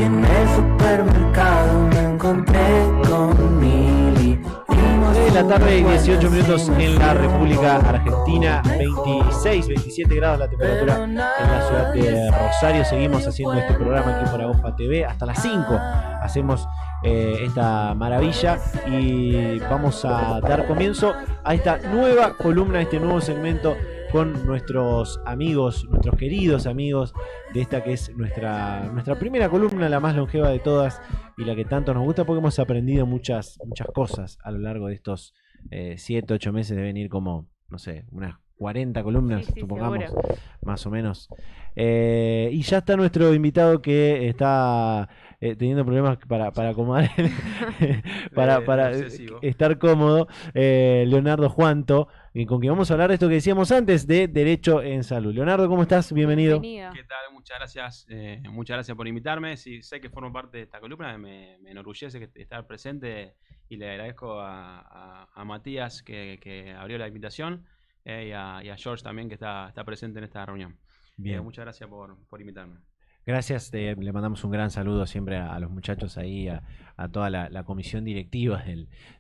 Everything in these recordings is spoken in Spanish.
Y en el supermercado me encontré con Mili. 6 de la tarde y 18 minutos en la República Argentina, 26, 27 grados la temperatura en la ciudad de Rosario. Seguimos haciendo este programa aquí por Agofa TV hasta las 5. Hacemos esta maravilla y vamos a dar comienzo a esta nueva columna, a este nuevo segmento con nuestros amigos, nuestros queridos amigos de esta que es nuestra primera columna, la más longeva de todas y la que tanto nos gusta porque hemos aprendido muchas cosas a lo largo de estos 7, 8 meses. Deben ir como, no sé, unas 40 columnas, sí, supongamos, seguro, más o menos. Y ya está nuestro invitado que está teniendo problemas para acomodar, para estar cómodo, Leonardo Juanto, con quien vamos a hablar de esto que decíamos antes, de Derecho en Salud. Leonardo, ¿cómo estás? Bienvenido. ¿Qué tal? Muchas gracias por invitarme. Sí, sé que formo parte de esta columna, me enorgullece estar presente y le agradezco a Matías que abrió la invitación y a George también que está presente en esta reunión. Bien. Muchas gracias por invitarme. Gracias, le mandamos un gran saludo siempre a los muchachos ahí, a toda la comisión directiva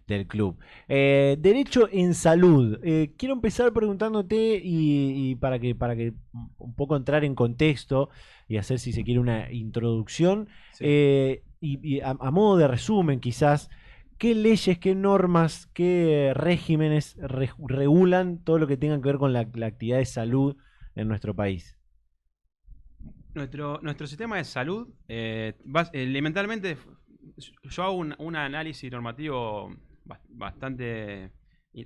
del club. Derecho en Salud. Quiero empezar preguntándote y para que un poco entrar en contexto y hacer, si se quiere, una introducción, sí. Y a modo de resumen quizás, ¿qué leyes, qué normas, qué regímenes regulan todo lo que tenga que ver con la actividad de salud en nuestro país? Nuestro sistema de salud, elementalmente, yo hago un análisis normativo bastante,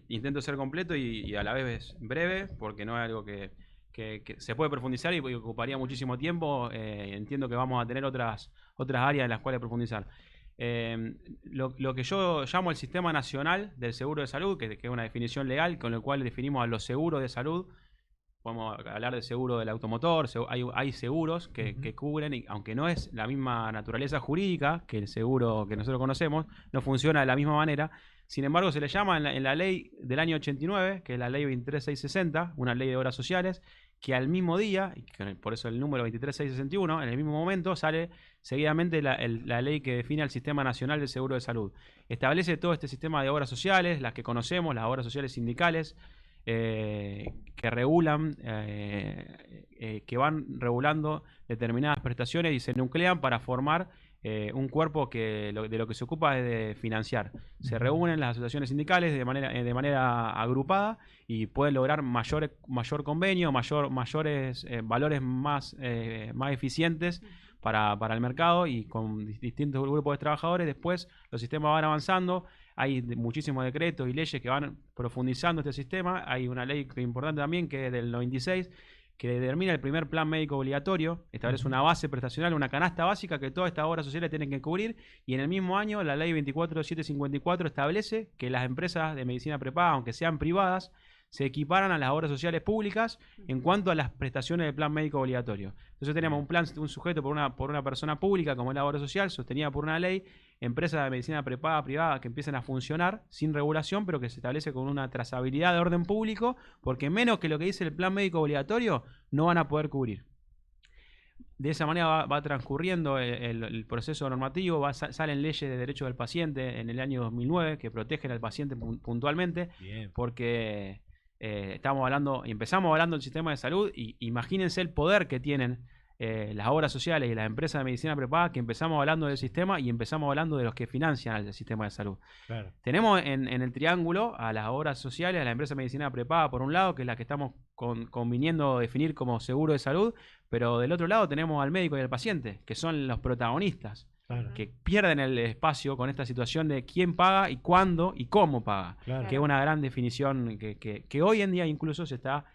intento ser completo y a la vez breve, porque no es algo que se puede profundizar y ocuparía muchísimo tiempo. Entiendo que vamos a tener otras áreas en las cuales profundizar. Lo que yo llamo el Sistema Nacional del Seguro de Salud, que es una definición legal con la cual definimos a los seguros de salud. Podemos hablar del seguro del automotor, hay seguros que cubren, y aunque no es la misma naturaleza jurídica que el seguro que nosotros conocemos, no funciona de la misma manera. Sin embargo, se le llama en la ley del año 89, que es la ley 23660, una ley de obras sociales, que al mismo día, y por eso el número 23661, en el mismo momento sale seguidamente la ley que define el Sistema Nacional del Seguro de Salud. Establece todo este sistema de obras sociales, las que conocemos, las obras sociales sindicales, que regulan, que van regulando determinadas prestaciones y se nuclean para formar un cuerpo de lo que se ocupa es de financiar. Se reúnen las asociaciones sindicales de manera agrupada y pueden lograr mayor convenio, mayores valores más eficientes para el mercado y con distintos grupos de trabajadores. Después los sistemas van avanzando. Hay muchísimos decretos y leyes que van profundizando este sistema. Hay una ley importante también que es del 96 que determina el primer plan médico obligatorio, establece una base prestacional, una canasta básica que todas estas obras sociales tienen que cubrir, y en el mismo año la ley 24754 establece que las empresas de medicina prepaga, aunque sean privadas, se equiparan a las obras sociales públicas en cuanto a las prestaciones del plan médico obligatorio. Entonces tenemos un sujeto por una persona pública, como es la obra social, sostenida por una ley, empresas de medicina prepaga privada que empiezan a funcionar sin regulación, pero que se establece con una trazabilidad de orden público, porque menos que lo que dice el plan médico obligatorio no van a poder cubrir. De esa manera va transcurriendo el proceso normativo, salen leyes de derecho del paciente en el año 2009 que protegen al paciente puntualmente. Bien. Porque empezamos hablando del sistema de salud y imagínense el poder que tienen las obras sociales y las empresas de medicina prepaga, que empezamos hablando del sistema y empezamos hablando de los que financian el sistema de salud. Claro. Tenemos en el triángulo a las obras sociales, a la empresa de medicina prepaga por un lado, que es la que estamos conviniendo definir como seguro de salud, pero del otro lado tenemos al médico y al paciente, que son los protagonistas. Claro. Que pierden el espacio con esta situación de quién paga y cuándo y cómo paga. Claro. Que es una gran definición que hoy en día incluso se está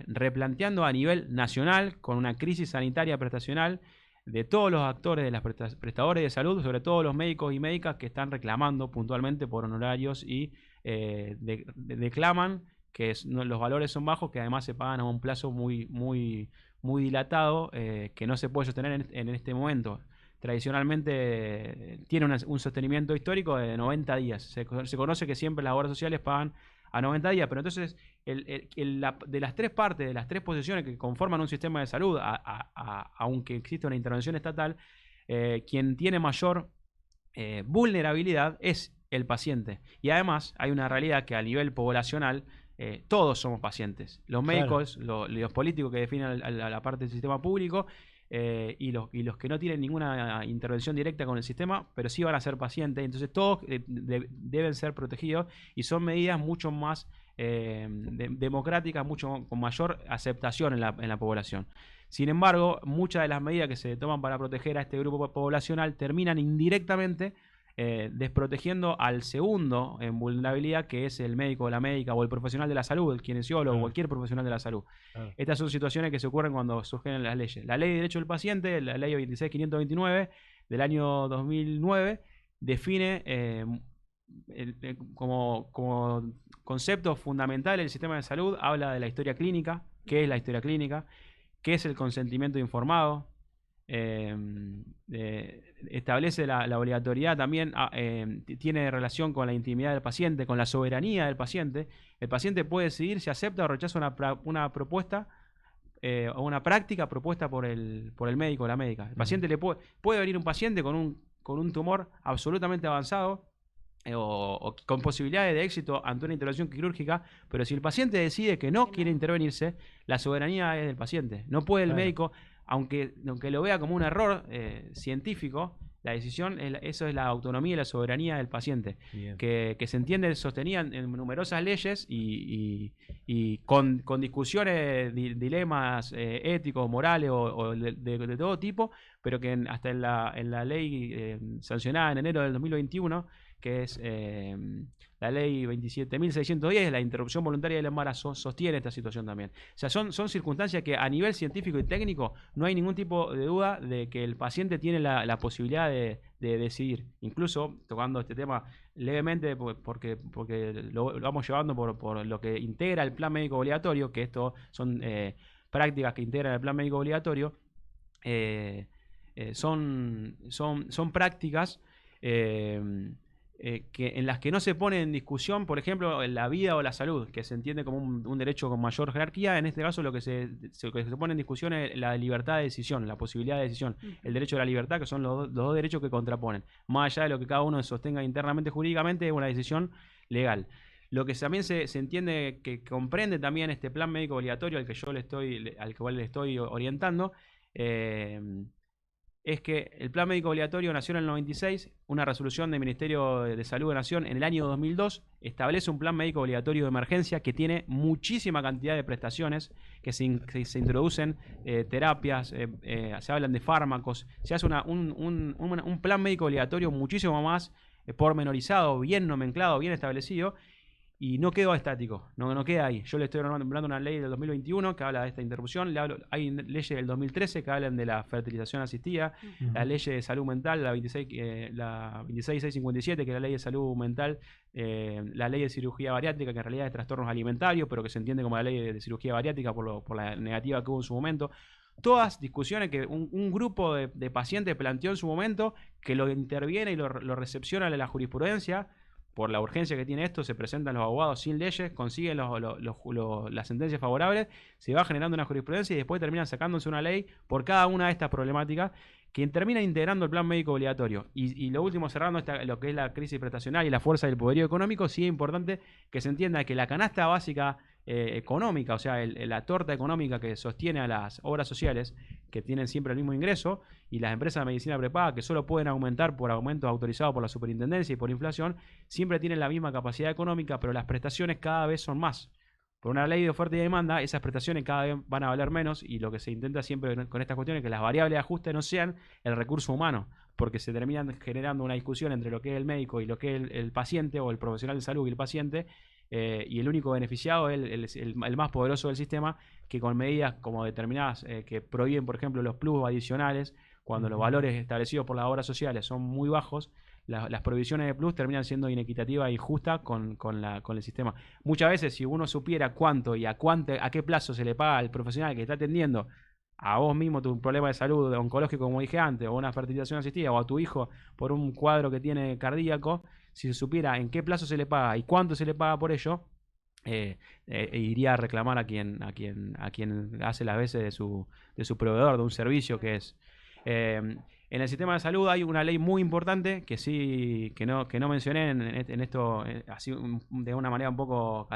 replanteando a nivel nacional, con una crisis sanitaria prestacional de todos los actores de los prestadores de salud, sobre todo los médicos y médicas que están reclamando puntualmente por honorarios y declaman que los valores son bajos, que además se pagan a un plazo muy dilatado, que no se puede sostener en este momento. Tradicionalmente tiene un sostenimiento histórico de 90 días. Se conoce que siempre las obras sociales pagan a 90 días, pero entonces de las tres partes, de las tres posiciones que conforman un sistema de salud, aunque existe una intervención estatal, quien tiene mayor vulnerabilidad es el paciente. Y además hay una realidad que a nivel poblacional todos somos pacientes. Los médicos, los políticos que definen a la parte del sistema público y los que no tienen ninguna intervención directa con el sistema, pero sí van a ser pacientes. Entonces todos deben ser protegidos y son medidas mucho más democráticas, con mayor aceptación en la población. Sin embargo, muchas de las medidas que se toman para proteger a este grupo poblacional terminan indirectamente desprotegiendo al segundo en vulnerabilidad, que es el médico o la médica o el profesional de la salud, el kinesiólogo, cualquier profesional de la salud. Estas son situaciones que se ocurren cuando surgen las leyes. La Ley de Derecho del Paciente, la Ley 26.529 del año 2009, define como concepto fundamental el sistema de salud, habla de la historia clínica, qué es la historia clínica, qué es el consentimiento informado, establece la obligatoriedad también, tiene relación con la intimidad del paciente, con la soberanía del paciente. El paciente puede decidir si acepta o rechaza una propuesta o una práctica propuesta por el médico o la médica. El paciente puede venir un paciente con un tumor absolutamente avanzado o con posibilidades de éxito ante una intervención quirúrgica, pero si el paciente decide que no quiere intervenirse, la soberanía es del paciente. No puede el médico, aunque lo vea como un error científico, la decisión, eso es la autonomía y la soberanía del paciente, que se entiende, sostenían en numerosas leyes y con discusiones, dilemas éticos, morales o de todo tipo, pero que hasta en la ley sancionada en enero del 2021, que es la ley 27.610, la interrupción voluntaria del embarazo, sostiene esta situación también. O sea, son circunstancias que a nivel científico y técnico no hay ningún tipo de duda de que el paciente tiene la posibilidad de decidir. Incluso, tocando este tema levemente, porque lo vamos llevando por lo que integra el plan médico obligatorio, que esto son prácticas que integran el plan médico obligatorio, son prácticas en las que no se pone en discusión, por ejemplo, la vida o la salud, que se entiende como un derecho con mayor jerarquía. En este caso lo que se pone en discusión es la libertad de decisión, la posibilidad de decisión, el derecho a la libertad, que son los dos derechos que contraponen. Más allá de lo que cada uno sostenga internamente jurídicamente, es una decisión legal. Lo que también se entiende que comprende también este plan médico obligatorio al cual le estoy orientando, es que el plan médico obligatorio nació en el 96, una resolución del Ministerio de Salud de Nación en el año 2002 establece un plan médico obligatorio de emergencia que tiene muchísima cantidad de prestaciones, que se introducen terapias, se hablan de fármacos, se hace un plan médico obligatorio muchísimo más pormenorizado, bien nomenclado, bien establecido. Y no quedó estático, no queda ahí. Yo le estoy nombrando una ley del 2021 que habla de esta interrupción. Hay leyes del 2013 que hablan de la fertilización asistida, la ley de salud mental, la 26657, que es la ley de salud mental, la ley de cirugía bariátrica, que en realidad es trastornos alimentarios, pero que se entiende como la ley de cirugía bariátrica por la negativa que hubo en su momento. Todas discusiones que un grupo de pacientes planteó en su momento, que lo interviene y lo recepciona en la jurisprudencia. Por la urgencia que tiene esto, se presentan los abogados sin leyes, consiguen las sentencias favorables, se va generando una jurisprudencia y después terminan sacándose una ley por cada una de estas problemáticas que termina integrando el plan médico obligatorio. Y lo último, cerrando lo que es la crisis prestacional y la fuerza del poderío económico, sí es importante que se entienda que la canasta básica económica, o sea, la torta económica que sostiene a las obras sociales, que tienen siempre el mismo ingreso, y las empresas de medicina prepaga, que solo pueden aumentar por aumentos autorizados por la superintendencia y por inflación, siempre tienen la misma capacidad económica, pero las prestaciones cada vez son más. Por una ley de oferta y demanda, esas prestaciones cada vez van a valer menos, y lo que se intenta siempre con estas cuestiones es que las variables de ajuste no sean el recurso humano, porque se terminan generando una discusión entre lo que es el médico y lo que es el paciente, o el profesional de salud y el paciente, y el único beneficiado es el más poderoso del sistema, que con medidas como determinadas que prohíben, por ejemplo, los plus adicionales, cuando los valores establecidos por las obras sociales son muy bajos, las prohibiciones de plus terminan siendo inequitativas e injustas con el sistema. Muchas veces, si uno supiera cuánto y a qué plazo se le paga al profesional que está atendiendo a vos mismo tu problema de salud oncológico, como dije antes, o una fertilización asistida, o a tu hijo por un cuadro que tiene cardíaco, si se supiera en qué plazo se le paga y cuánto se le paga por ello, iría a reclamar a quien hace las veces de su proveedor, de un servicio que es. En el sistema de salud hay una ley muy importante que sí, que no mencioné en esto, así de una manera un poco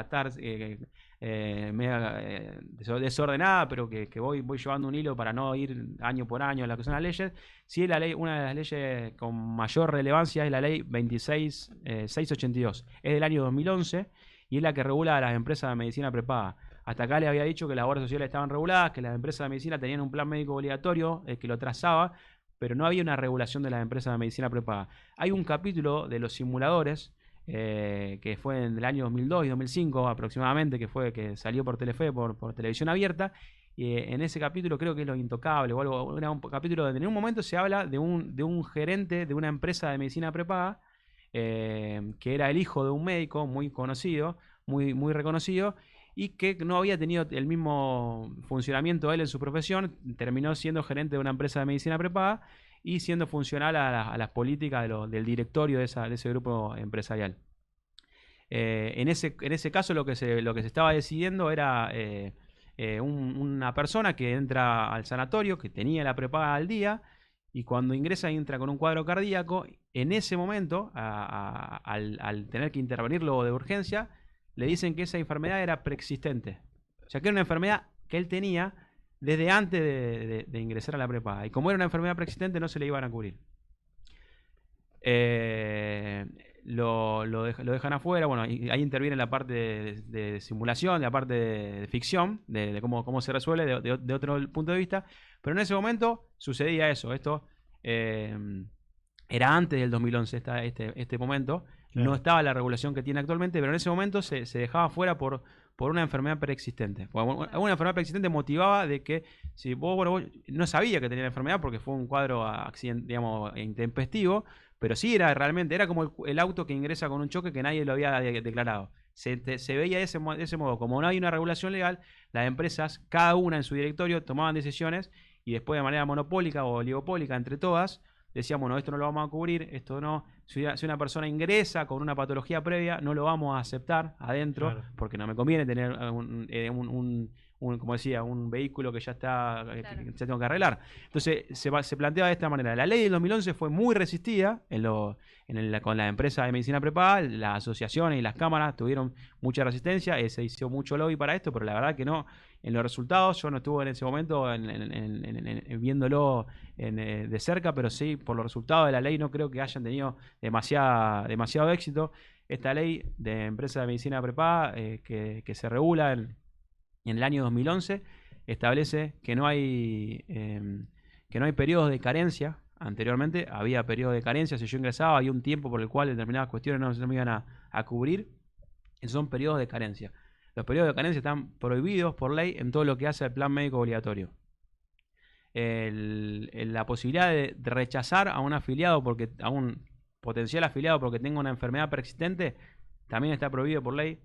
media desordenada, pero que voy llevando un hilo para no ir año por año en lo que son las leyes. Sí, la ley, una de las leyes con mayor relevancia es la ley 26.682. Es del año 2011 y es la que regula a las empresas de medicina prepaga. Hasta acá les había dicho que las obras sociales estaban reguladas, que las empresas de medicina tenían un plan médico obligatorio que lo trazaba, pero no había una regulación de las empresas de medicina prepaga. Hay un capítulo de los simuladores, que fue en el año 2002 y 2005 aproximadamente, que salió por Telefe, por televisión abierta, y en ese capítulo creo que es Los Intocables o algo, era un capítulo donde en un momento se habla de un gerente de una empresa de medicina prepaga, que era el hijo de un médico muy conocido, muy reconocido, y que no había tenido el mismo funcionamiento él en su profesión, terminó siendo gerente de una empresa de medicina prepaga y siendo funcional a las políticas del directorio de ese grupo empresarial. En ese caso lo que se estaba decidiendo era una persona que entra al sanatorio, que tenía la prepaga al día, y cuando ingresa entra con un cuadro cardíaco. En ese momento, al tener que intervenirlo de urgencia, le dicen que esa enfermedad era preexistente. O sea, que era una enfermedad que él tenía desde antes de ingresar a la prepaga. Y como era una enfermedad preexistente, no se le iban a cubrir. Lo dejan afuera. Bueno, ahí interviene la parte de simulación, la parte de ficción, de cómo se resuelve de otro punto de vista. Pero en ese momento sucedía eso. Esto era antes del 2011, este momento. Claro. No estaba la regulación que tiene actualmente, pero en ese momento se dejaba fuera por una enfermedad preexistente. Una enfermedad preexistente motivaba de que si vos no sabía que tenía la enfermedad porque fue un cuadro intempestivo, pero sí era como el auto que ingresa con un choque que nadie lo había declarado. Se veía de ese modo. Como no hay una regulación legal, las empresas, cada una en su directorio, tomaban decisiones y después de manera monopólica o oligopólica entre todas, decíamos, bueno, esto no lo vamos a cubrir, esto no. Si una persona ingresa con una patología previa, no lo vamos a aceptar adentro, claro, porque no me conviene tener como decía, un vehículo que ya está, claro, que ya tengo que arreglar. Entonces se planteaba de esta manera. La ley del 2011 fue muy resistida con la empresa de medicina prepaga, las asociaciones y las cámaras tuvieron mucha resistencia, se hizo mucho lobby para esto, pero la verdad que no. En los resultados, yo no estuve en ese momento viéndolo de cerca, pero sí, por los resultados de la ley no creo que hayan tenido demasiado éxito. Esta ley de empresa de medicina prepaga, que se regula en el año 2011, establece que no hay periodos de carencia. Anteriormente había periodos de carencia, si yo ingresaba había un tiempo por el cual determinadas cuestiones no me iban a cubrir. Esos son periodos de carencia. Los periodos de carencia están prohibidos por ley en todo lo que hace el plan médico obligatorio. La posibilidad de rechazar a un afiliado, a un potencial afiliado porque tenga una enfermedad preexistente, también está prohibido por ley.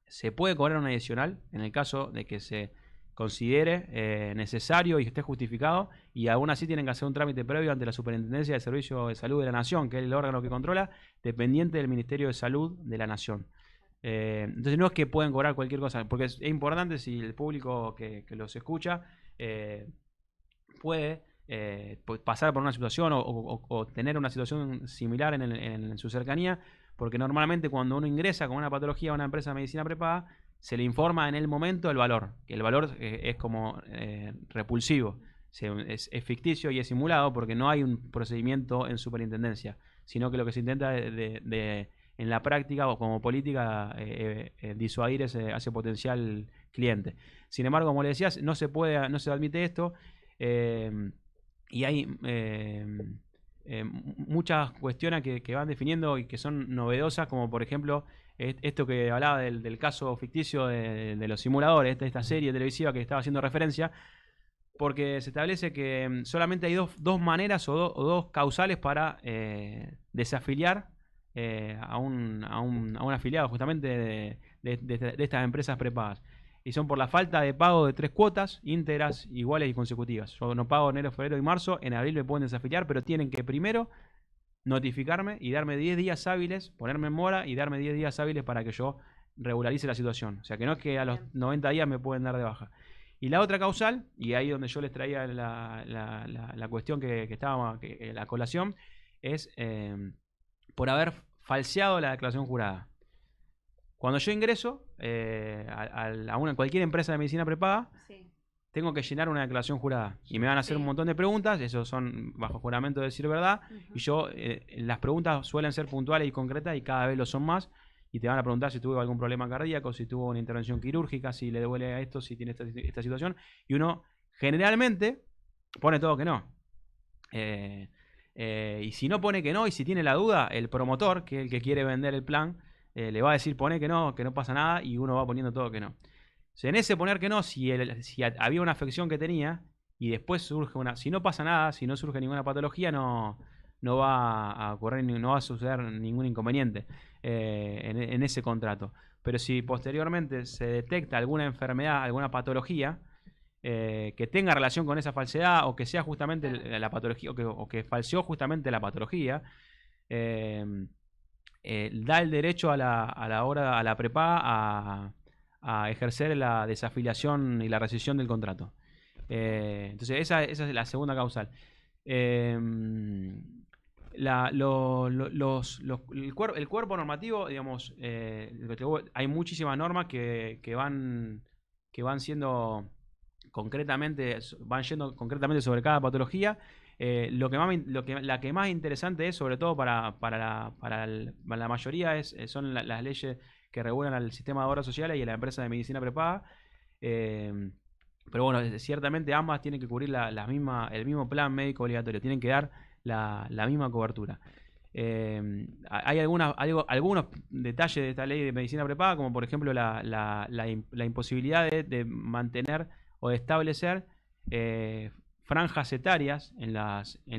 Se puede cobrar un adicional en el caso de que se considere necesario y esté justificado, y aún así tienen que hacer un trámite previo ante la Superintendencia de Servicios de Salud de la Nación, que es el órgano que controla, dependiente del Ministerio de Salud de la Nación. Entonces no es que pueden cobrar cualquier cosa, porque es importante, si el público que los escucha puede pasar por una situación o tener una situación similar en su cercanía, porque normalmente cuando uno ingresa con una patología a una empresa de medicina prepaga, se le informa en el momento el valor, que el valor es como repulsivo, es ficticio y es simulado porque no hay un procedimiento en superintendencia, sino que lo que se intenta en la práctica o como política disuadir ese potencial cliente. Sin embargo, como le decías, no se admite esto, y hay muchas cuestiones que van definiendo y que son novedosas, como por ejemplo esto que hablaba del caso ficticio de los simuladores, de esta serie televisiva que estaba haciendo referencia, porque se establece que solamente hay dos maneras o dos causales para desafiliar a un afiliado justamente de estas empresas prepagas, y son por la falta de pago de 3 cuotas íntegras, iguales y consecutivas. Yo no pago enero, febrero y marzo, en abril me pueden desafiliar, pero tienen que primero notificarme y darme 10 días hábiles, ponerme en mora y darme 10 días hábiles para que yo regularice la situación. O sea que no es que a los 90 días me pueden dar de baja. Y la otra causal, y ahí donde yo les traía la cuestión que estaba, la colación, es por haber falseado la declaración jurada. Cuando yo ingreso a cualquier empresa de medicina prepaga, tengo que llenar una declaración jurada. Y me van a hacer un montón de preguntas, esos son bajo juramento de decir verdad, y yo, las preguntas suelen ser puntuales y concretas y cada vez lo son más. Y te van a preguntar si tuvo algún problema cardíaco, si tuvo una intervención quirúrgica, si le duele a esto, si tiene esta situación. Y uno generalmente pone todo que no. Y si no pone que no, y si tiene la duda, el promotor, que es el que quiere vender el plan, le va a decir pone que no pasa nada, y uno va poniendo todo que no. O sea, en ese poner que no, si había una afección que tenía y después surge si no pasa nada, si no surge ninguna patología, no va a ocurrir, no va a suceder ningún inconveniente en ese contrato. Pero si posteriormente se detecta alguna enfermedad, alguna patología que tenga relación con esa falsedad, o que sea justamente la patología, o que falseó justamente la patología, da el derecho a la prepaga a ejercer la desafiliación y la rescisión del contrato. Entonces esa es la segunda causal. El cuerpo normativo, digamos, hay muchísimas normas que van siendo concretamente, van yendo concretamente sobre cada patología. La que más interesante es, sobre todo para la mayoría, son las leyes que regulan al sistema de obras sociales y a la empresa de medicina prepaga. Pero bueno, ciertamente ambas tienen que cubrir el mismo plan médico obligatorio, tienen que dar la misma cobertura. Hay algunos detalles de esta ley de medicina prepaga, como por ejemplo la imposibilidad de mantener o de establecer franjas etarias en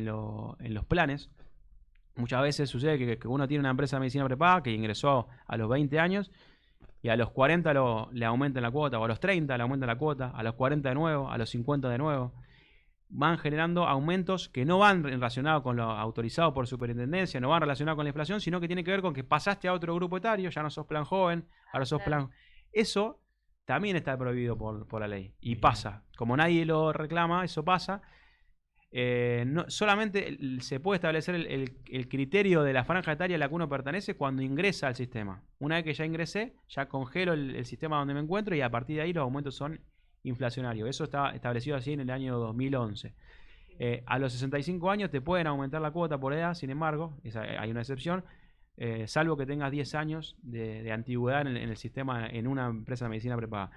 los planes. Muchas veces sucede que uno tiene una empresa de medicina prepaga que ingresó a los 20 años y a los 40 le aumentan la cuota, o a los 30 le aumentan la cuota, a los 40 de nuevo, a los 50 de nuevo. Van generando aumentos que no van relacionados con lo autorizado por superintendencia, no van relacionados con la inflación, sino que tiene que ver con que pasaste a otro grupo etario, ya no sos plan joven, ahora sos plan... Eso también está prohibido por la ley. Y pasa. Como nadie lo reclama, eso pasa. Solamente se puede establecer el criterio de la franja etaria a la que uno pertenece cuando ingresa al sistema. Una vez que ya ingresé, ya congelo el sistema donde me encuentro, y a partir de ahí los aumentos son inflacionarios. Eso está establecido así en el año 2011. A los 65 años te pueden aumentar la cuota por edad, sin embargo, hay una excepción, salvo que tengas 10 años de antigüedad en el sistema, en una empresa de medicina prepaga.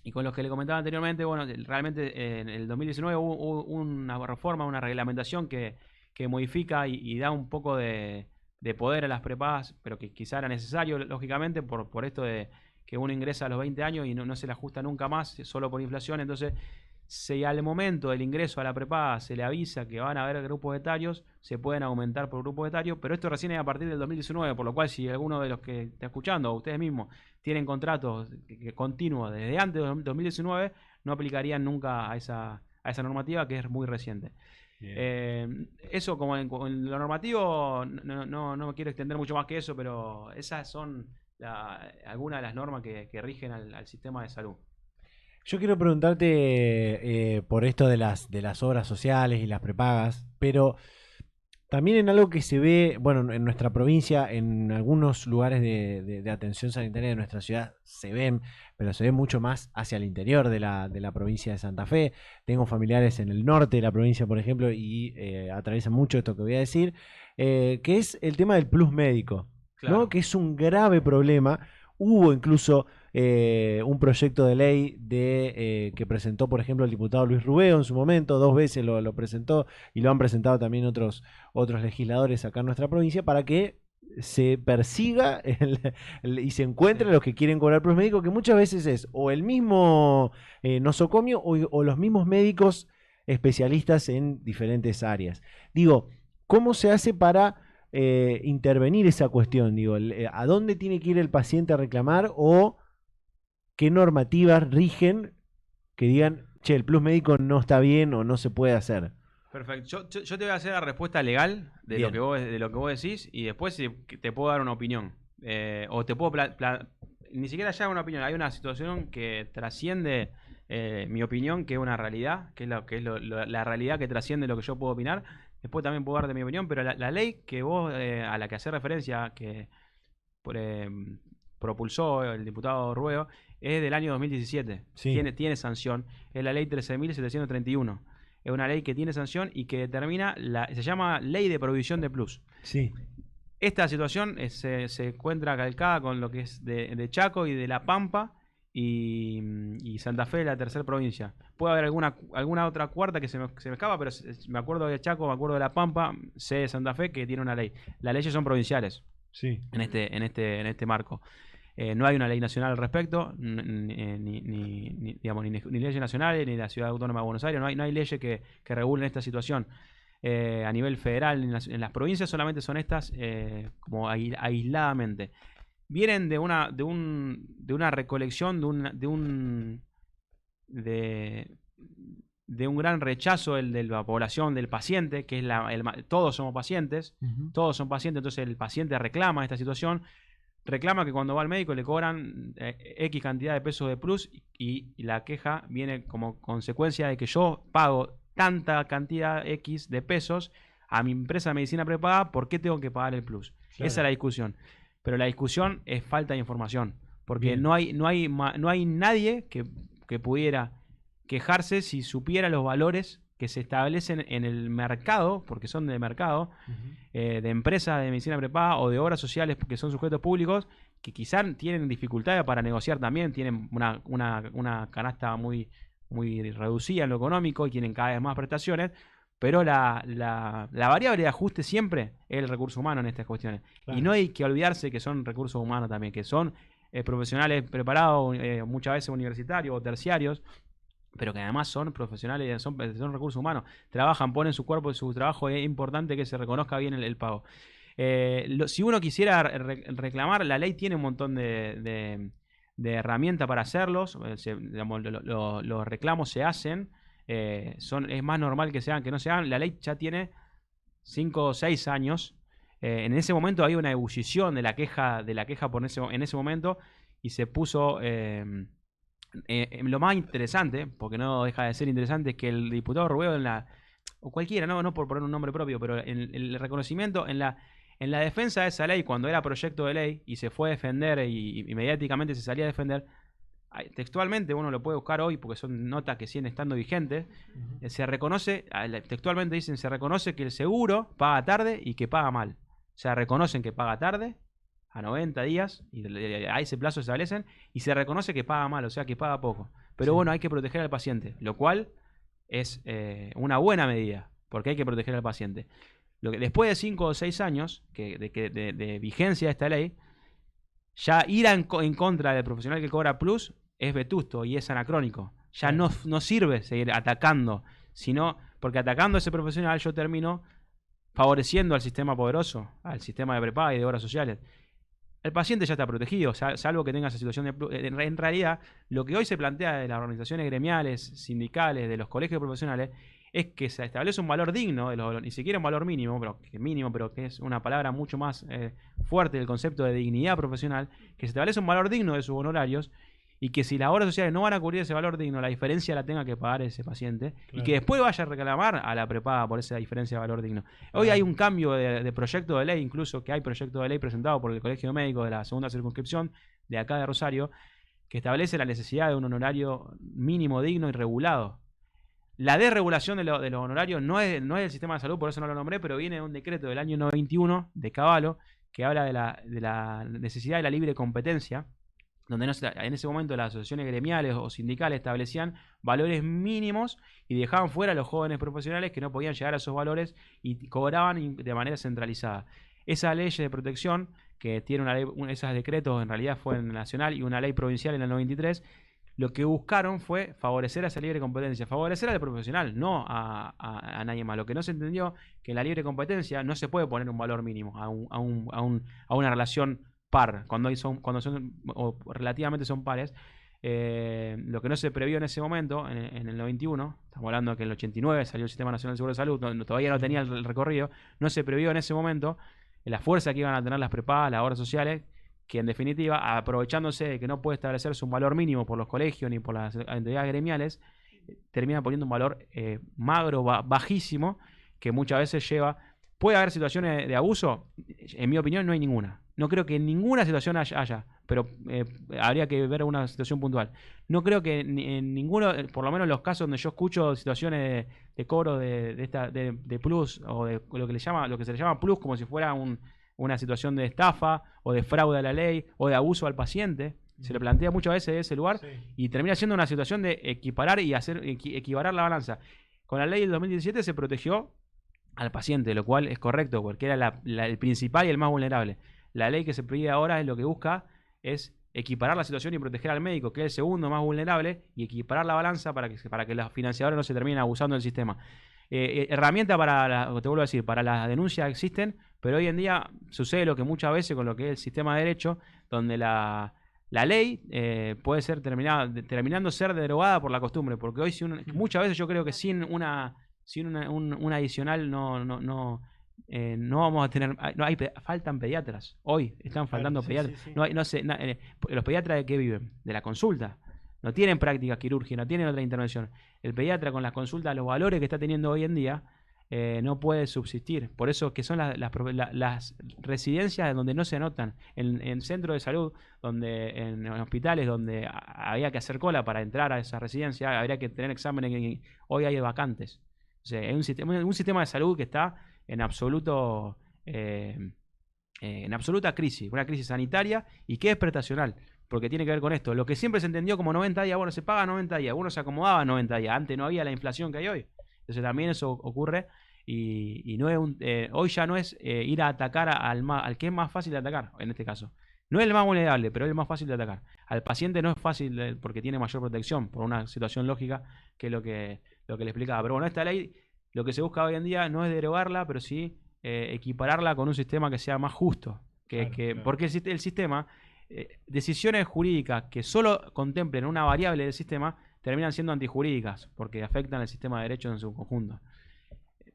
Y con los que le comentaba anteriormente, bueno, realmente en el 2019 hubo una reforma, una reglamentación que modifica y da un poco de poder a las prepagas, pero que quizá era necesario, lógicamente, por esto de que uno ingresa a los 20 años y no se le ajusta nunca más, solo por inflación. Entonces, si al momento del ingreso a la prepaga se le avisa que van a haber grupos etarios, se pueden aumentar por grupo etario, pero esto recién es a partir del 2019, por lo cual si alguno de los que está escuchando, o ustedes mismos, tienen contratos continuos desde antes de 2019, no aplicarían nunca a esa normativa, que es muy reciente. Eso como en lo normativo, no me quiero extender mucho más que eso, pero esas son algunas de las normas que rigen al sistema de salud. Yo quiero preguntarte por esto de las obras sociales y las prepagas, pero también en algo que se ve, bueno, en nuestra provincia, en algunos lugares de atención sanitaria de nuestra ciudad se ven, pero se ve mucho más hacia el interior de la provincia de Santa Fe. Tengo familiares en el norte de la provincia, por ejemplo, y atraviesan mucho esto que voy a decir, que es el tema del plus médico, claro, ¿no? Que es un grave problema. Hubo incluso un proyecto de ley que presentó, por ejemplo, el diputado Luis Rubeo en su momento, 2 veces lo presentó, y lo han presentado también otros legisladores acá en nuestra provincia, para que se persiga y se encuentren los que quieren cobrar plus médico, que muchas veces es o el mismo nosocomio o los mismos médicos especialistas en diferentes áreas. Digo, ¿cómo se hace para intervenir esa cuestión? Digo, ¿a dónde tiene que ir el paciente a reclamar, o qué normativas rigen que digan, che, el plus médico no está bien o no se puede hacer? Perfecto. Yo te voy a hacer la respuesta legal de lo que vos decís, y después te puedo dar una opinión. O te puedo ni siquiera ya una opinión, hay una situación que trasciende mi opinión, que es una realidad, que es la realidad que trasciende lo que yo puedo opinar. Después también puedo dar de mi opinión, pero la ley que vos, a la que hace referencia, que propulsó el diputado Ruego, es del año 2017. Sí. Tiene sanción. Es la ley 13.731. Es una ley que tiene sanción y que determina, se llama Ley de Provisión de Plus. Sí. Esta situación se encuentra calcada con lo que es de Chaco y de La Pampa y Santa Fe, la tercera provincia. Puede haber alguna otra cuarta que se me escapa, pero me acuerdo de Chaco, me acuerdo de La Pampa, sé de Santa Fe que tiene una ley. Las leyes son provinciales Sí. en este marco. No hay una ley nacional al respecto, ni leyes nacionales, ni la Ciudad Autónoma de Buenos Aires. No hay leyes que regulen esta situación. A nivel federal, en las provincias solamente son estas como aisladamente. Vienen de una recolección, de un gran rechazo de la población, del paciente, que es todos somos pacientes, todos son pacientes, entonces el paciente reclama esta situación. Reclama que cuando va al médico le cobran X cantidad de pesos de plus y la queja viene como consecuencia de que yo pago tanta cantidad X de pesos a mi empresa de medicina prepaga, ¿por qué tengo que pagar el plus? Claro. Esa es la discusión. Pero la discusión es falta de información, porque no hay nadie que pudiera quejarse si supiera los valores que se establecen en el mercado, porque son de mercado, de empresas de medicina prepaga o de obras sociales que son sujetos públicos, que quizás tienen dificultades para negociar también, tienen una canasta muy, muy reducida en lo económico y tienen cada vez más prestaciones, pero la variable de ajuste siempre es el recurso humano en estas cuestiones. Claro. Y no hay que olvidarse que son recursos humanos también, que son profesionales preparados, muchas veces universitarios o terciarios, pero que además son profesionales, son recursos humanos, trabajan, ponen su cuerpo y su trabajo, es importante que se reconozca bien el pago. Si uno quisiera reclamar, la ley tiene un montón de herramientas para hacerlos, los reclamos se hacen, es más normal que se hagan que no se hagan. La ley ya tiene 5 o 6 años. En ese momento había una ebullición de la queja en ese momento y se puso... lo más interesante, porque no deja de ser interesante, es que el diputado Ruego o cualquiera, no por poner un nombre propio, pero en el reconocimiento, en la defensa de esa ley, cuando era proyecto de ley y se fue a defender y mediáticamente se salía a defender, textualmente uno lo puede buscar hoy porque son notas que siguen estando vigentes, se reconoce, textualmente dicen, se reconoce que el seguro paga tarde y que paga mal. O sea, reconocen que paga tarde a 90 días, y a ese plazo se establecen, y se reconoce que paga mal, o sea que paga poco. Pero bueno, hay que proteger al paciente, lo cual es una buena medida, porque hay que proteger al paciente. Después de 5 o 6 años de vigencia de esta ley, ya ir en contra del profesional que cobra plus es vetusto y es anacrónico. Ya no sirve seguir atacando, sino porque atacando a ese profesional yo termino favoreciendo al sistema poderoso, al sistema de prepaga y de obras sociales. El paciente ya está protegido, salvo que tenga esa situación de plus. En realidad, lo que hoy se plantea de las organizaciones gremiales, sindicales, de los colegios profesionales, es que se establece un valor digno, ni siquiera un valor mínimo, pero que es una palabra mucho más fuerte del concepto de dignidad profesional, que se establece un valor digno de sus honorarios y que si las obras sociales no van a cubrir ese valor digno, la diferencia la tenga que pagar ese paciente, claro, y que después vaya a reclamar a la prepaga por esa diferencia de valor digno. Hoy hay un cambio de proyecto de ley, incluso que hay proyecto de ley presentado por el Colegio Médico de la segunda circunscripción de acá de Rosario, que establece la necesidad de un honorario mínimo digno y regulado. La desregulación de los honorarios no es del sistema de salud, por eso no lo nombré, pero viene de un decreto del año 91 de Cavallo, que habla de la necesidad de la libre competencia, donde en ese momento las asociaciones gremiales o sindicales establecían valores mínimos y dejaban fuera a los jóvenes profesionales que no podían llegar a esos valores y cobraban de manera centralizada. Esa ley de protección, que tiene esos decretos, en realidad fue en nacional y una ley provincial en el 93, lo que buscaron fue favorecer a esa libre competencia, favorecer al profesional, no a nadie más. Lo que no se entendió que en la libre competencia no se puede poner un valor mínimo a una relación par, cuando son o relativamente son pares. Lo que no se previó en ese momento, en el 91, estamos hablando de que en el 89 salió el Sistema Nacional de Seguro de Salud, todavía no tenía el recorrido, no se previó en ese momento la fuerza que iban a tener las prepagas, las obras sociales, que en definitiva, aprovechándose de que no puede establecerse un valor mínimo por los colegios ni por las entidades gremiales, termina poniendo un valor magro, bajísimo, que muchas veces lleva... ¿Puede haber situaciones de abuso? En mi opinión no hay ninguna. No creo que en ninguna situación haya, pero habría que ver una situación puntual. No creo que en ninguno, por lo menos en los casos donde yo escucho situaciones de cobro de plus, o de lo que se le llama plus, como si fuera una situación de estafa o de fraude a la ley o de abuso al paciente, se le plantea muchas veces de ese lugar, y termina siendo una situación de equiparar y equiparar la balanza. Con la ley del 2017 se protegió al paciente, lo cual es correcto, porque era el principal y el más vulnerable. La ley que se prohíbe ahora es lo que busca es equiparar la situación y proteger al médico, que es el segundo más vulnerable, y equiparar la balanza para que los financiadores no se terminen abusando del sistema. Herramientas te vuelvo a decir, para las denuncias existen, pero hoy en día sucede lo que muchas veces con lo que es el sistema de derecho, donde la ley puede ser terminando ser derogada por la costumbre, porque hoy muchas veces yo creo que sin un adicional no vamos a tener, faltan pediatras. Hoy están faltando pediatras. Sí. Los pediatras, ¿de qué viven? De la consulta. No tienen práctica quirúrgica, no tienen otra intervención. El pediatra, con las consultas, los valores que está teniendo hoy en día, no puede subsistir. Por eso que son las residencias donde no se anotan. En centros de salud, en hospitales donde había que hacer cola para entrar a esa residencia, habría que tener exámenes. Hoy hay vacantes. O sea, es un sistema de salud que está en absoluta crisis, una crisis sanitaria, y que es prestacional, porque tiene que ver con esto. Lo que siempre se entendió como 90 días, bueno, se paga 90 días, uno se acomodaba 90 días, antes no había la inflación que hay hoy. Entonces también eso ocurre, y no es hoy ya no es ir a atacar al que es más fácil de atacar, en este caso. No es el más vulnerable, pero es el más fácil de atacar. Al paciente no es fácil porque tiene mayor protección, por una situación lógica, que es lo que le explicaba. Pero bueno, esta ley, lo que se busca hoy en día no es derogarla, pero sí equipararla con un sistema que sea más justo. Claro. Porque el sistema, decisiones jurídicas que solo contemplen una variable del sistema, terminan siendo antijurídicas, porque afectan el sistema de derechos en su conjunto.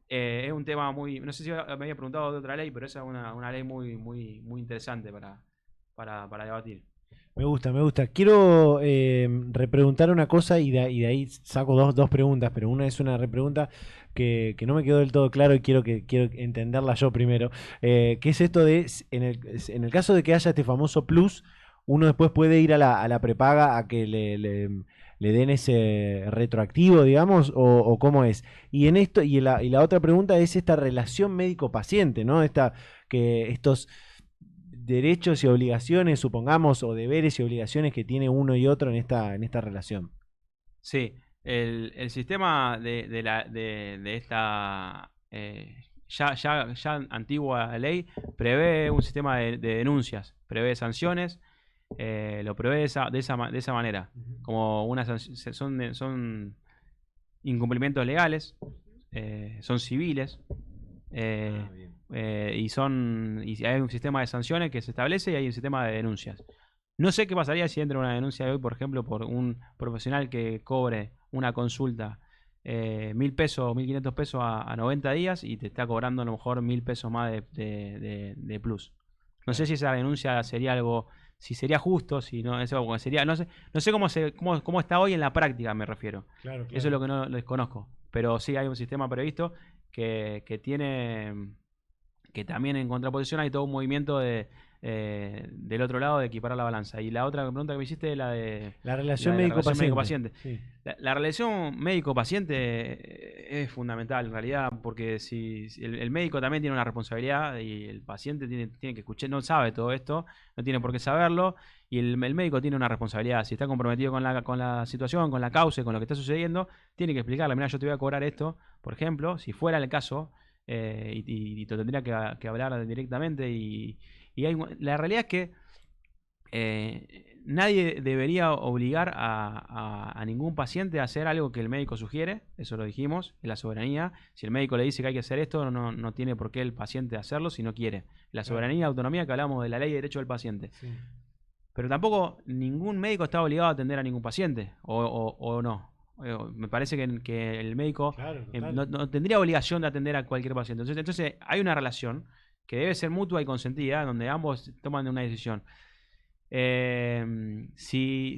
Es un tema muy... No sé si me había preguntado de otra ley, pero esa es una ley muy, muy, muy interesante para debatir. Me gusta. Quiero repreguntar una cosa, y de ahí saco dos preguntas, pero una es una repregunta que no me quedó del todo claro y quiero entenderla yo primero. ¿Qué es esto de, en el caso de que haya este famoso plus, uno después puede ir a la prepaga a que le den ese retroactivo, digamos, o cómo es? Y en esto, y la otra pregunta es esta relación médico-paciente, ¿no? Estos derechos y obligaciones, supongamos, o deberes y obligaciones que tiene uno y otro en esta relación. Sí, el sistema de esta ya antigua ley prevé un sistema de denuncias, prevé sanciones, lo prevé de esa manera, como son incumplimientos legales, son civiles. Y hay un sistema de sanciones que se establece, y hay un sistema de denuncias. No sé qué pasaría si entra una denuncia de hoy, por ejemplo, por un profesional que cobre una consulta 1.000 pesos, 1.500 pesos a 90 días, y te está cobrando a lo mejor 1.000 pesos más de plus. No sé si esa denuncia sería algo, si sería justo, si no, eso sería, no sé cómo está hoy en la práctica, me refiero. Claro. Eso es lo que no desconozco. Pero sí hay un sistema previsto que tiene, que también en contraposición hay todo un movimiento del otro lado de equiparar la balanza. Y la otra pregunta que me hiciste es la de la relación médico-paciente. Sí. La relación médico-paciente es fundamental en realidad, porque si el médico también tiene una responsabilidad, y el paciente tiene que escuchar, no sabe todo esto, no tiene por qué saberlo, y el médico tiene una responsabilidad. Si está comprometido con la situación, con la causa, con lo que está sucediendo, tiene que explicarle: mira, yo te voy a cobrar esto, por ejemplo, si fuera el caso, y te tendría que hablar directamente. Y la realidad es que nadie debería obligar a ningún paciente a hacer algo que el médico sugiere. Eso lo dijimos, es la soberanía. Si el médico le dice que hay que hacer esto, no tiene por qué el paciente hacerlo si no quiere. La soberanía y autonomía, que hablamos de la ley de derecho del paciente. Sí. Pero tampoco ningún médico está obligado a atender a ningún paciente, o no. Me parece que el médico no tendría obligación de atender a cualquier paciente. Entonces hay una relación que debe ser mutua y consentida, donde ambos toman una decisión. Si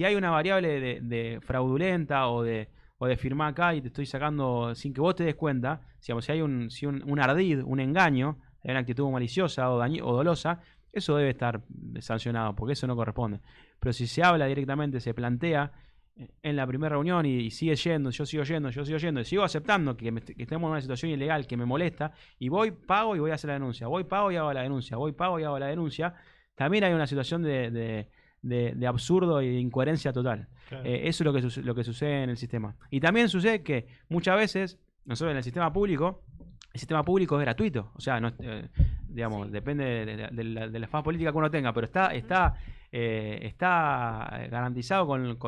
hay una variable de fraudulenta o de firmar acá y te estoy sacando sin que vos te des cuenta, digamos, si hay un ardid, un engaño, hay una actitud maliciosa o dolosa, eso debe estar sancionado, porque eso no corresponde. Pero si se habla directamente, se plantea en la primera reunión y sigue yendo, yo sigo yendo, y sigo aceptando que estemos en una situación ilegal que me molesta, y voy, pago y voy a hacer la denuncia, voy, pago y hago la denuncia, voy, pago y hago la denuncia, también hay una situación de absurdo y de incoherencia total. Claro. Eso es lo que sucede en el sistema. Y también sucede que muchas veces, nosotros en el sistema público es gratuito. O sea, no, digamos, depende de la faz política que uno tenga, pero está garantizado con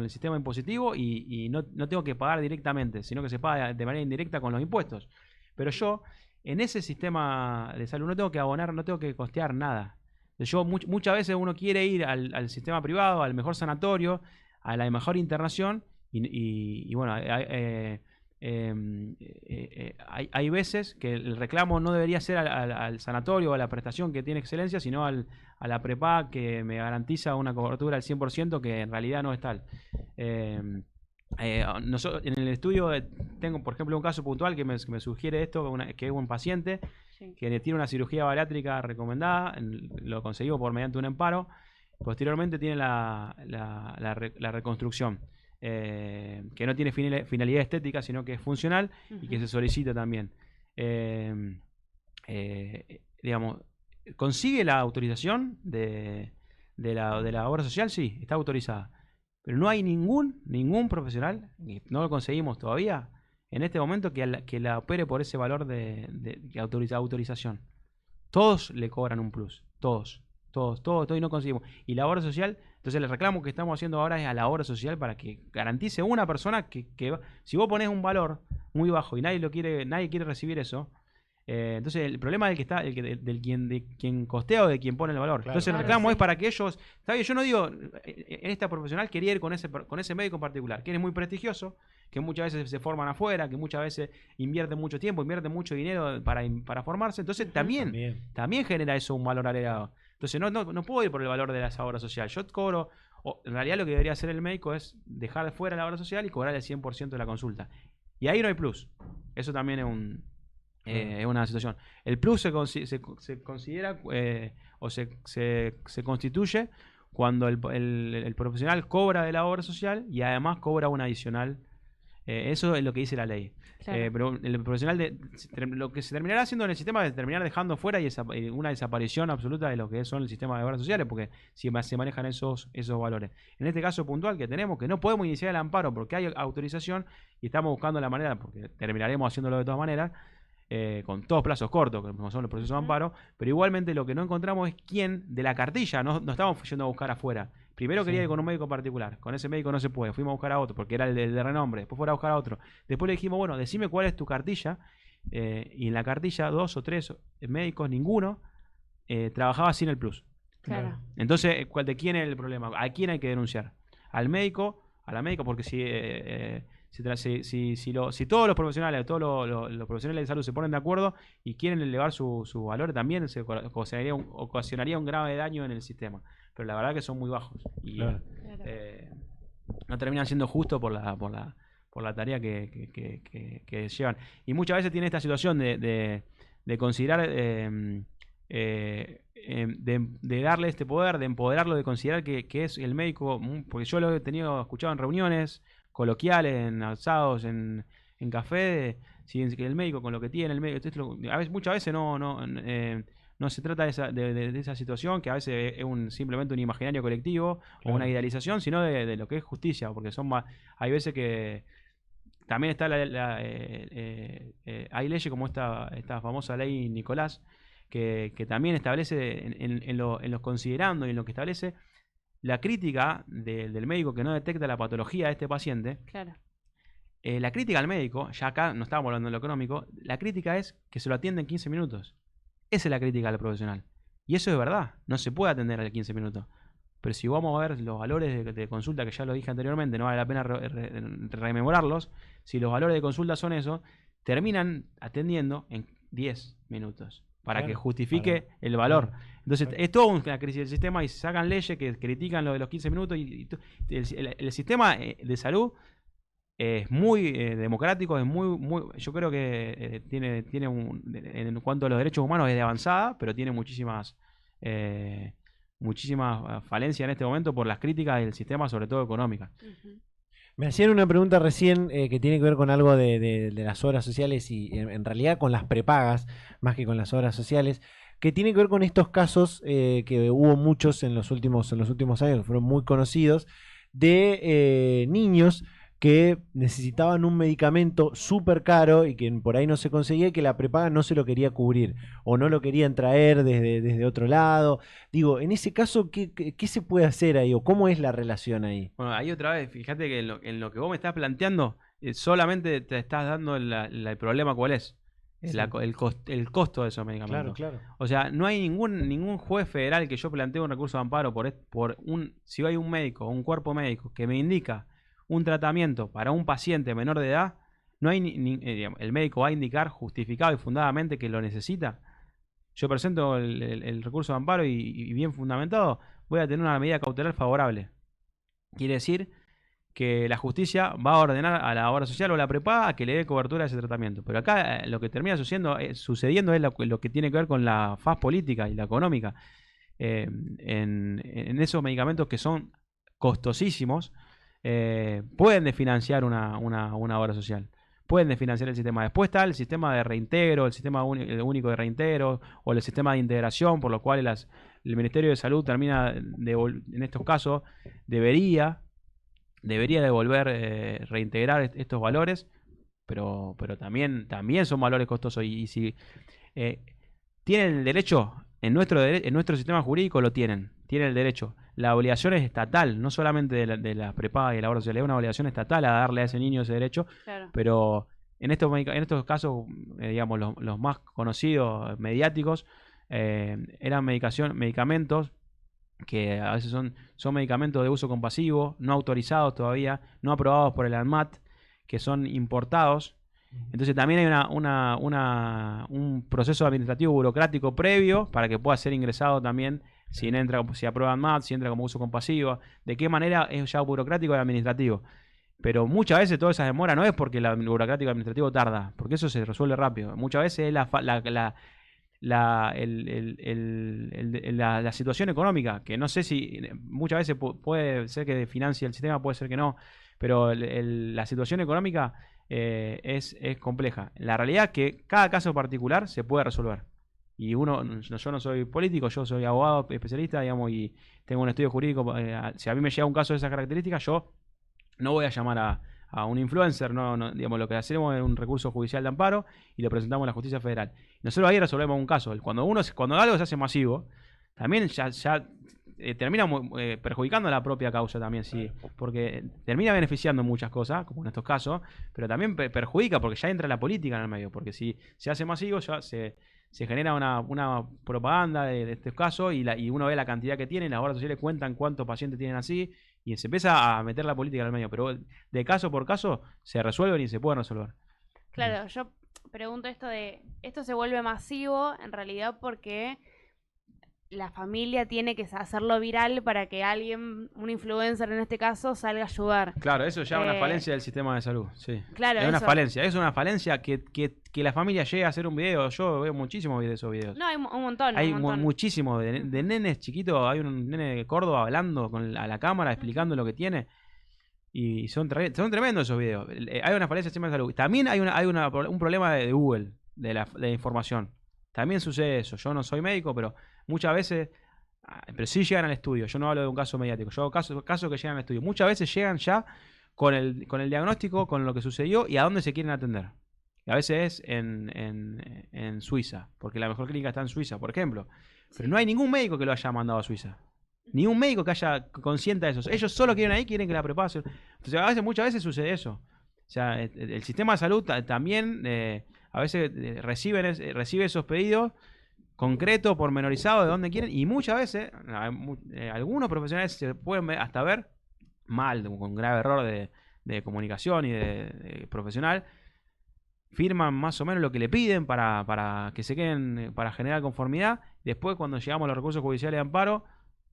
el sistema impositivo y no tengo que pagar directamente, sino que se paga de manera indirecta con los impuestos. Pero yo, en ese sistema de salud, no tengo que abonar, no tengo que costear nada. Muchas veces uno quiere ir al sistema privado, al mejor sanatorio, a la mejor internación, y bueno, hay veces que el reclamo no debería ser al sanatorio o a la prestación que tiene excelencia, sino a la prepaga que me garantiza una cobertura al 100%, que en realidad no es tal. En el estudio tengo, por ejemplo, un caso puntual que me sugiere esto, que es un paciente que tiene una cirugía bariátrica recomendada, lo conseguimos mediante un amparo. Posteriormente tiene la reconstrucción, que no tiene finalidad estética, sino que es funcional y que se solicita también. Digamos, ¿consigue la autorización de la obra social? Sí, está autorizada. Pero no hay ningún profesional, y no lo conseguimos todavía, en este momento que la opere por ese valor de autorización. Todos le cobran un plus. Todos, y no conseguimos. Y la obra social, entonces el reclamo que estamos haciendo ahora es a la obra social para que garantice una persona que si vos pones un valor muy bajo y nadie quiere recibir eso, entonces el problema es de quien costea o de quien pone el valor. Claro, entonces el reclamo es para que ellos, está bien, yo no digo, en esta profesional quería ir con ese médico en particular, que es muy prestigioso, que muchas veces se forman afuera, que muchas veces invierten mucho tiempo, invierten mucho dinero para formarse, entonces también genera eso un valor agregado. Entonces no puedo ir por el valor de esa obra social. Yo cobro, en realidad lo que debería hacer el médico es dejar de fuera la obra social y cobrar el 100% de la consulta. Y ahí no hay plus. Eso también es una situación. El plus se considera o se constituye cuando el profesional cobra de la obra social y además cobra un adicional. Eso es lo que dice la ley. Claro. Pero el profesional lo que se terminará haciendo en el sistema es terminar dejando fuera una desaparición absoluta de lo que son el sistema de obras sociales, porque si se manejan esos valores. En este caso puntual que tenemos, que no podemos iniciar el amparo porque hay autorización y estamos buscando la manera, porque terminaremos haciéndolo de todas maneras, con todos plazos cortos, como son los procesos de amparo, pero igualmente lo que no encontramos es quién de la cartilla, no estamos yendo a buscar afuera. Primero quería ir con un médico particular, con ese médico no se puede, fuimos a buscar a otro, porque era el de renombre, después fuera a buscar a otro. Después le dijimos, bueno, decime cuál es tu cartilla, y en la cartilla 2 o 3 médicos, ninguno trabajaba sin el plus. Claro. Entonces, ¿de quién es el problema? ¿A quién hay que denunciar? ¿Al médico? ¿A la médica? Porque si todos los profesionales, los profesionales de salud se ponen de acuerdo y quieren elevar su valor, también se ocasionaría un grave daño en el sistema. Pero la verdad que son muy bajos y Claro. no terminan siendo justos por la tarea que llevan. Y muchas veces tiene esta situación de considerar, de darle este poder, de empoderarlo, de considerar que es el médico, porque yo lo he escuchado en reuniones coloquiales, en asados, en café, que el médico con lo que tiene, el médico, muchas veces no se trata de esa situación, que a veces es simplemente un imaginario colectivo, Claro. o una idealización, sino de lo que es justicia, porque hay veces que también está hay leyes como esta famosa ley Nicolás, que también establece en los considerando y en lo que establece la crítica del médico que no detecta la patología de este paciente. Claro. La crítica al médico, ya acá no estábamos hablando de lo económico, la crítica es que se lo atiende en 15 minutos. Esa es la crítica al profesional. Y eso es verdad, no se puede atender a 15 minutos. Pero si vamos a ver los valores de consulta, que ya lo dije anteriormente, no vale la pena rememorarlos, si los valores de consulta son esos, terminan atendiendo en 10 minutos. para Claro, que justifique para- el valor. claro. Entonces, es toda una crisis del sistema y se sacan leyes que critican lo de los 15 minutos. El sistema de salud es muy democrático, es yo creo que en cuanto a los derechos humanos es de avanzada, pero tiene muchísimas falencias en este momento por las críticas del sistema, sobre todo económicas. Me hacían una pregunta recién que tiene que ver con algo de las obras sociales y en realidad con las prepagas, más que con las obras sociales, que tiene que ver con estos casos que hubo muchos en los últimos años, que fueron muy conocidos, de niños que necesitaban un medicamento súper caro y que por ahí no se conseguía y que la prepaga no se lo quería cubrir o no lo querían traer desde otro lado. Digo, en ese caso, ¿qué se puede hacer ahí o cómo es la relación ahí? Bueno, ahí otra vez, fíjate que en lo que vos me estás planteando, solamente te estás dando el problema cuál es. Sí. El costo de esos medicamentos. Claro. O sea, no hay ningún juez federal que yo plantee un recurso de amparo si hay un médico o un cuerpo médico que me indica un tratamiento para un paciente menor de edad, no hay digamos, el médico va a indicar justificado y fundadamente que lo necesita. Yo presento el recurso de amparo y bien fundamentado, voy a tener una medida cautelar favorable. Quiere decir que la justicia va a ordenar a la obra social o la prepaga a que le dé cobertura a ese tratamiento. Pero acá lo que termina sucediendo es lo que tiene que ver con la faz política y la económica. En esos medicamentos que son costosísimos, pueden desfinanciar una obra social. Pueden desfinanciar el sistema. Después está el sistema de reintegro, el sistema único de reintegro o el sistema de integración, por lo cual el Ministerio de Salud termina, en estos casos, debería devolver, reintegrar estos valores, pero también son valores costosos. Y si tienen el derecho, en nuestro sistema jurídico lo tienen el derecho. La obligación es estatal, no solamente de la prepaga y de la obra social, es una obligación estatal a darle a ese niño ese derecho, claro. Pero en estos casos, digamos, los más conocidos, mediáticos, eran medicamentos que a veces son medicamentos de uso compasivo, no autorizados todavía, no aprobados por el ANMAT, que son importados. Entonces también hay un proceso administrativo burocrático previo para que pueda ser ingresado también si aprueba ANMAT, si entra como uso compasivo. De qué manera es ya burocrático y administrativo. Pero muchas veces toda esa demora no es porque el burocrático y administrativo tarda, porque eso se resuelve rápido. Muchas veces es la situación económica, que no sé si muchas veces puede ser que financie el sistema, puede ser que no, pero la situación económica es compleja. La realidad es que cada caso particular se puede resolver. Y yo no soy político, yo soy abogado especialista, digamos, y tengo un estudio jurídico. Si a mí me llega un caso de esas características, yo no voy a llamar a un influencer, digamos, lo que hacemos es un recurso judicial de amparo y lo presentamos a la justicia federal. Nosotros ahí resolvemos un caso. Cuando algo se hace masivo, también ya termina perjudicando a la propia causa también, sí, porque termina beneficiando muchas cosas, como en estos casos, pero también perjudica porque ya entra la política en el medio, porque si se hace masivo ya se genera una propaganda de estos casos y uno ve la cantidad que tienen, las obras sociales cuentan cuántos pacientes tienen así y se empieza a meter la política en el medio, pero de caso por caso se resuelven y se pueden resolver. Claro, yo pregunto esto se vuelve masivo en realidad porque la familia tiene que hacerlo viral para que alguien, un influencer en este caso, salga a ayudar. Claro, eso ya es una falencia del sistema de salud, sí. Claro, es una falencia que la familia llegue a hacer un video. Yo veo muchísimos de esos videos. No, hay un montón. Hay muchísimos de nenes chiquitos. Hay un nene de Córdoba hablando a la cámara, explicando lo que tiene. Y son tremendos esos videos. Hay una falencia del sistema de salud. También hay un problema de Google, de la información. También sucede eso. Yo no soy médico, pero muchas veces, pero sí llegan al estudio. Yo no hablo de un caso mediático. Yo hago casos que llegan al estudio. Muchas veces llegan ya con el diagnóstico, con lo que sucedió y a dónde se quieren atender. Y a veces es en Suiza, porque la mejor clínica está en Suiza, por ejemplo. Pero no hay ningún médico que lo haya mandado a Suiza. Ni un médico que haya consciente de eso. Ellos solo quieren ahí, quieren que la preparen. Entonces, muchas veces sucede eso. O sea, el sistema de salud también a veces recibe esos pedidos concretos, pormenorizados, de dónde quieren. Y muchas veces, algunos profesionales se pueden hasta ver mal, con grave error de comunicación y de profesional, firman más o menos lo que le piden para que se queden, para generar conformidad. Después, cuando llegamos a los recursos judiciales de amparo,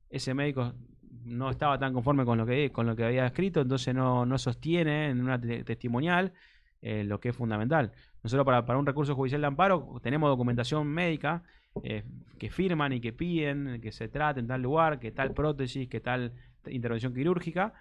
ese médico no estaba tan conforme con lo que había escrito, entonces no sostiene en una testimonial lo que es fundamental. Nosotros para un recurso judicial de amparo tenemos documentación médica que firman y que piden que se trate en tal lugar, que tal prótesis, que tal intervención quirúrgica.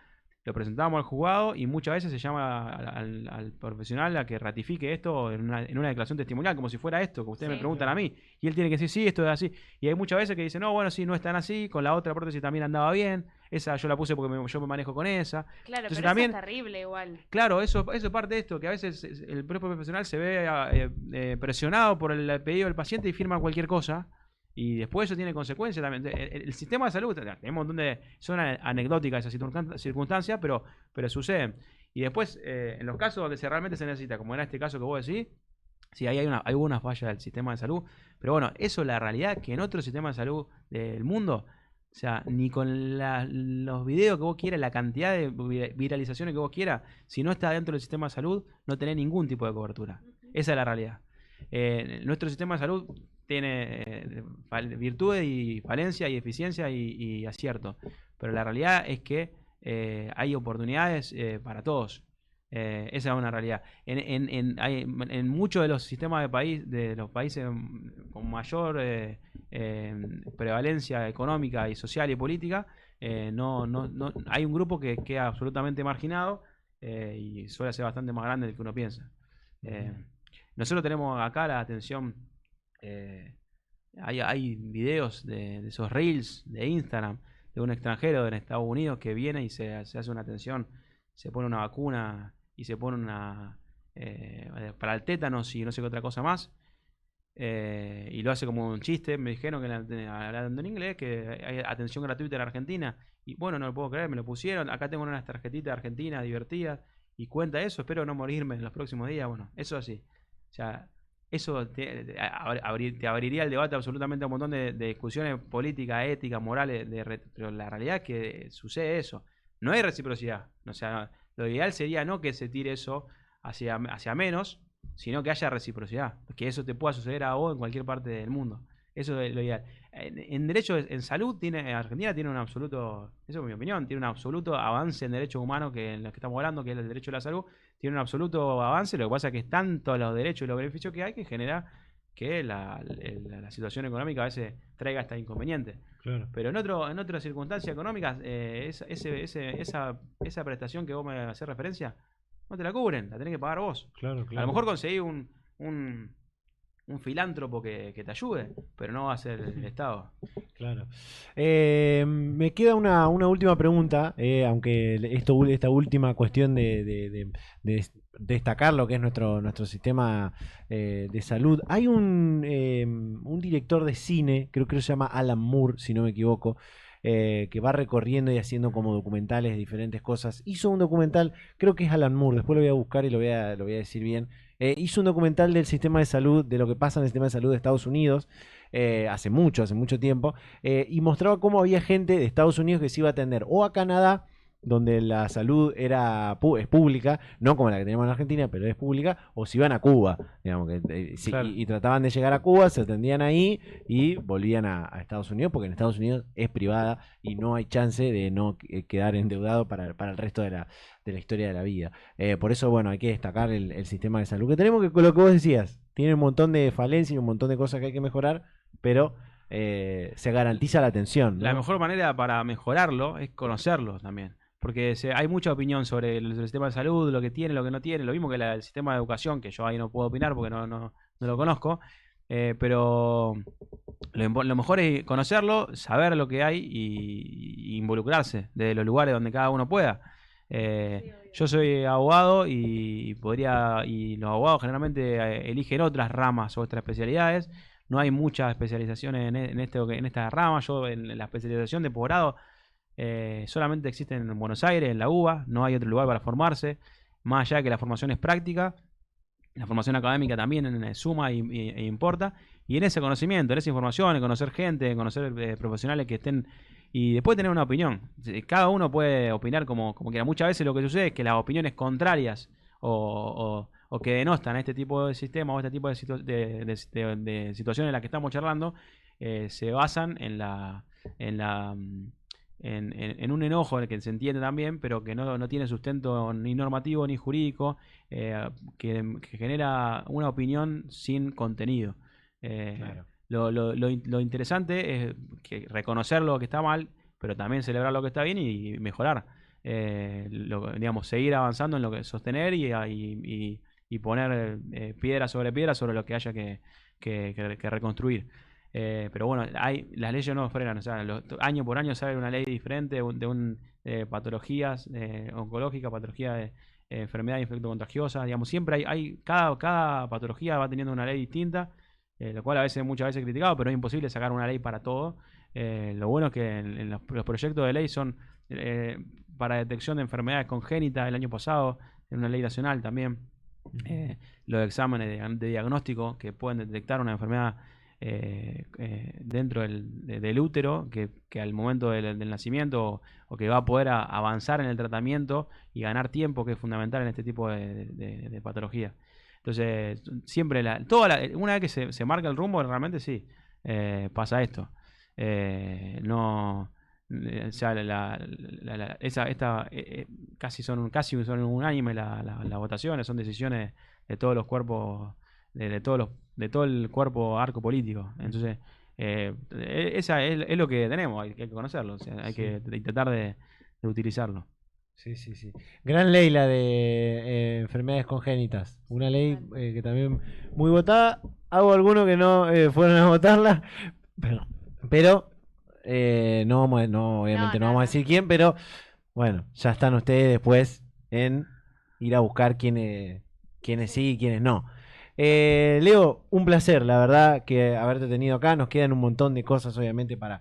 Lo presentamos al juzgado y muchas veces se llama al profesional a que ratifique esto en una declaración testimonial, como si fuera esto, que ustedes me preguntan a mí. Y él tiene que decir, sí, esto es así. Y hay muchas veces que dicen, no, bueno, sí, no es tan así, con la otra prótesis también andaba bien, esa yo la puse porque yo me manejo con esa. Claro, Entonces, pero también, eso es terrible igual. Claro, eso es parte de esto, que a veces el propio profesional se ve presionado por el pedido del paciente y firma cualquier cosa. Y después eso tiene consecuencias también. El sistema de salud, tenemos un montón de... Son anecdóticas esas circunstancias, pero suceden. Y después, en los casos donde realmente se necesita, como era este caso que vos decís, sí, hay alguna falla del sistema de salud. Pero bueno, eso es la realidad, que en otro sistema de salud del mundo, o sea, ni con los videos que vos quieras, la cantidad de viralizaciones que vos quieras, si no está dentro del sistema de salud, no tenés ningún tipo de cobertura. Esa es la realidad. Nuestro sistema de salud tiene virtudes y falencias y eficiencia y acierto, pero la realidad es que hay oportunidades para todos. Esa es una realidad. En muchos de los sistemas de los países con mayor prevalencia económica y social y política, no hay un grupo que queda absolutamente marginado y suele ser bastante más grande del que uno piensa. Nosotros tenemos acá la atención, hay videos de esos reels de Instagram de un extranjero en Estados Unidos que viene y se hace una atención, se pone una vacuna y se pone para el tétanos y no sé qué otra cosa más, y lo hace como un chiste. Me dijeron que hablando en inglés que hay atención gratuita en Argentina, y bueno, no lo puedo creer, me lo pusieron. Acá tengo unas tarjetitas de Argentina divertidas y cuenta eso, espero no morirme en los próximos días. Bueno, eso así. O sea, eso te abriría el debate absolutamente a un montón de discusiones políticas, éticas, morales, pero la realidad es que sucede eso. No hay reciprocidad. O sea, lo ideal sería no que se tire eso hacia menos, sino que haya reciprocidad. Que eso te pueda suceder a vos en cualquier parte del mundo. Eso es lo ideal. En derecho, en salud, Argentina tiene un absoluto, eso es mi opinión, tiene un absoluto avance en derechos humanos, que en los que estamos hablando, que es el derecho a la salud, tiene un absoluto avance. Lo que pasa es que es tanto los derechos y los beneficios que hay que genera que la situación económica a veces traiga hasta inconvenientes. Claro. Pero en otras circunstancias económicas, esa prestación que vos me haces referencia, no te la cubren, la tenés que pagar vos. Claro. A lo mejor conseguís un filántropo que te ayude, pero no va a ser el Estado. Claro. Me queda una última pregunta, aunque esta última cuestión de destacar lo que es nuestro sistema de salud. Hay un director de cine, creo que se llama Alan Moore, si no me equivoco, que va recorriendo y haciendo como documentales de diferentes cosas. Hizo un documental, creo que es Alan Moore, después lo voy a buscar y lo voy a decir bien. Hizo un documental del sistema de salud, de lo que pasa en el sistema de salud de Estados Unidos, hace mucho tiempo, y mostraba cómo había gente de Estados Unidos que se iba a atender o a Canadá, donde la salud es pública, no como la que tenemos en Argentina, pero es pública, o si iban a Cuba, digamos, claro. y trataban de llegar a Cuba, se atendían ahí y volvían a Estados Unidos, porque en Estados Unidos es privada y no hay chance de no quedar endeudado para el resto de la historia de la vida. Por eso, bueno, hay que destacar el sistema de salud que tenemos, que con lo que vos decías, tiene un montón de falencias y un montón de cosas que hay que mejorar, pero se garantiza la atención, ¿no? La mejor manera para mejorarlo es conocerlo también. Porque hay mucha opinión sobre el sistema de salud, lo que tiene, lo que no tiene, lo mismo que el sistema de educación, que yo ahí no puedo opinar porque no lo conozco, pero lo mejor es conocerlo, saber lo que hay y involucrarse de los lugares donde cada uno pueda. Yo soy abogado y los abogados generalmente eligen otras ramas o otras especialidades. No hay mucha especialización en esta rama. Yo en la especialización de posgrado solamente existe en Buenos Aires, en la UBA, no hay otro lugar para formarse, más allá de que la formación es práctica, la formación académica también suma e importa, y en ese conocimiento, en esa información, en conocer gente, en conocer profesionales que estén, y después tener una opinión. Cada uno puede opinar como quiera. Muchas veces lo que sucede es que las opiniones contrarias o o que denostan este tipo de sistema o este tipo de, de situaciones en las que estamos charlando, se basan en un enojo en el que se entiende también, pero que no tiene sustento ni normativo ni jurídico, que genera una opinión sin contenido. Claro. Lo interesante es que reconocer lo que está mal, pero también celebrar lo que está bien y mejorar. Digamos, seguir avanzando en lo que sostener y poner piedra sobre lo que haya que reconstruir. Pero bueno, las leyes no frenan, o sea, año por año sale una ley diferente de patologías oncológicas, patologías de enfermedades infectocontagiosas, digamos, siempre cada patología va teniendo una ley distinta, lo cual muchas veces criticado, pero es imposible sacar una ley para todo. Lo bueno es que en los proyectos de ley son para detección de enfermedades congénitas el año pasado, en una ley nacional también, los exámenes de diagnóstico que pueden detectar una enfermedad dentro del útero, que al momento del nacimiento o que va a poder avanzar en el tratamiento y ganar tiempo, que es fundamental en este tipo de patología. Entonces, siempre una vez que se marca el rumbo, realmente sí, pasa esto. No, o sea, casi son unánimes las votaciones, son decisiones de todos los cuerpos, de todo el cuerpo arco político. Entonces, esa es lo que tenemos, hay que conocerlo, o sea, hay que intentar de utilizarlo. Sí. Gran ley la de enfermedades congénitas. Una ley que también muy votada. Hago algunos que no fueron a votarla, pero obviamente no vamos a decir quién, pero bueno, ya están ustedes después en ir a buscar quiénes sí y quiénes no. Leo, un placer, la verdad, que haberte tenido acá. Nos quedan un montón de cosas, obviamente, para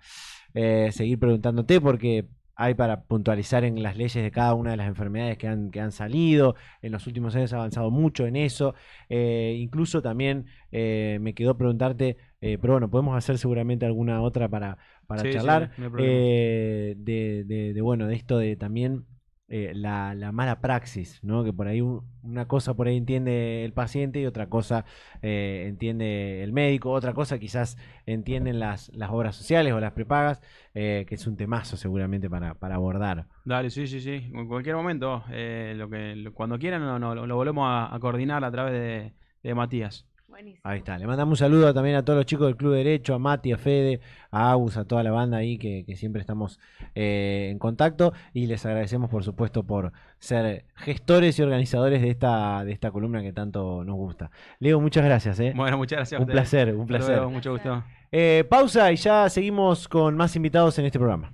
seguir preguntándote, porque hay para puntualizar en las leyes de cada una de las enfermedades que han salido. En los últimos años ha avanzado mucho en eso. Incluso también me quedó preguntarte, pero bueno, podemos hacer seguramente alguna otra para charlar. Sí, no hay problema. De esto de también la mala praxis, ¿no? Que por ahí una cosa por ahí entiende el paciente y otra cosa entiende el médico, otra cosa quizás entienden las obras sociales o las prepagas, que es un temazo seguramente para abordar. Dale, sí. En cualquier momento, cuando quieran, lo volvemos a coordinar a través de Matías. Buenísimo. Ahí está. Le mandamos un saludo también a todos los chicos del Club de Derecho, a Mati, a Fede, a Agus, a toda la banda ahí que siempre estamos en contacto, y les agradecemos por supuesto por ser gestores y organizadores de esta columna que tanto nos gusta. Leo, muchas gracias. Bueno, muchas gracias a Un ustedes. placer. Hasta luego, mucho gusto. Pausa y ya seguimos con más invitados en este programa.